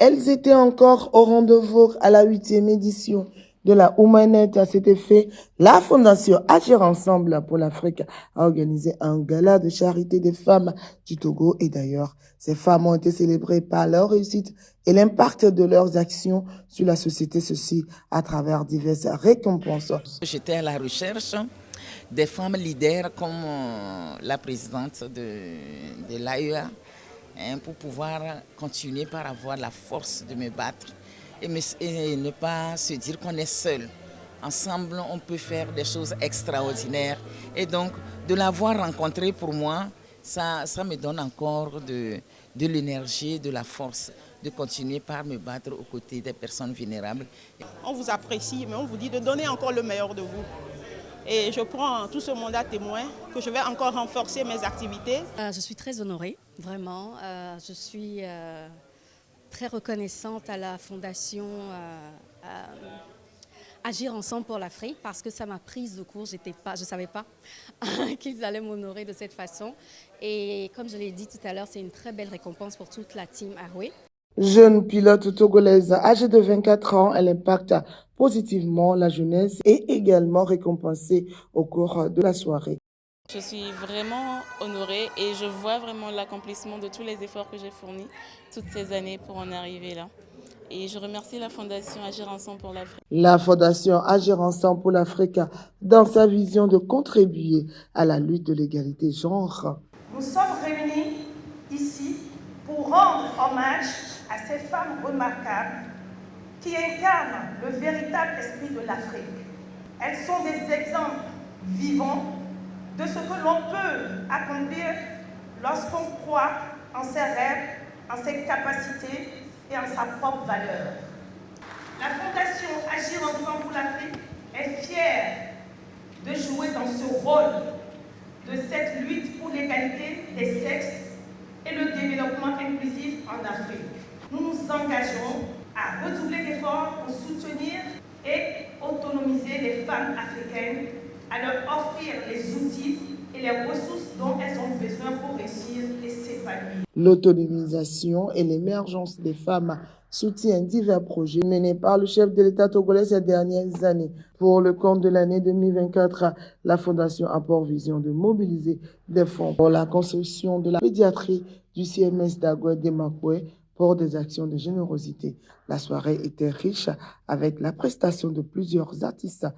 Elles étaient encore au rendez-vous à la 8e édition de la Humanette. À cet effet, la Fondation Agir Ensemble pour l'Afrique a organisé un gala de charité des femmes du Togo. Et d'ailleurs, ces femmes ont été célébrées par leur réussite et l'impact de leurs actions sur la société, ceci à travers diverses récompenses. J'étais à la recherche des femmes leaders comme la présidente de l'AEA, pour pouvoir continuer par avoir la force de me battre et ne pas se dire qu'on est seul. Ensemble, on peut faire des choses extraordinaires. Et donc, de l'avoir rencontrée pour moi, ça me donne encore de l'énergie, de la force de continuer par me battre aux côtés des personnes vulnérables. On vous apprécie, mais on vous dit de donner encore le meilleur de vous. Et je prends tout ce monde à témoin que je vais encore renforcer mes activités. Je suis très honorée, vraiment. Je suis très reconnaissante à la Fondation Agir Ensemble pour l'Afrique parce que ça m'a prise de court. Je ne savais pas qu'ils allaient m'honorer de cette façon. Et comme je l'ai dit tout à l'heure, c'est une très belle récompense pour toute la team Aroué. Jeune pilote togolaise âgée de 24 ans, elle impacte positivement la jeunesse et également récompensée au cours de la soirée. Je suis vraiment honorée et je vois vraiment l'accomplissement de tous les efforts que j'ai fournis toutes ces années pour en arriver là. Et je remercie la Fondation Agir Ensemble pour l'Afrique. La Fondation Agir Ensemble pour l'Afrique, dans sa vision de contribuer à la lutte de l'égalité genre. Nous sommes réunis ici pour rendre hommage à ces femmes remarquables qui incarnent le véritable esprit de l'Afrique. Elles sont des exemples vivants de ce que l'on peut accomplir lorsqu'on croit en ses rêves, en ses capacités et en sa propre valeur. La Fondation Agir Ensemble pour l'Afrique est fière de jouer dans ce rôle de cette lutte pour l'égalité des sexes et le développement inclusif en Afrique. Nous nous engageons à redoubler d'efforts pour soutenir et autonomiser les femmes africaines, à leur offrir les outils et les ressources dont elles ont besoin pour réussir et s'épanouir. L'autonomisation et l'émergence des femmes soutiennent divers projets menés par le chef de l'État togolais ces dernières années. Pour le compte de l'année 2024, la Fondation a pour vision de mobiliser des fonds pour la construction de la pédiatrie du CMS d'Agoué Demakoué pour des actions de générosité. La soirée était riche avec la prestation de plusieurs artistes.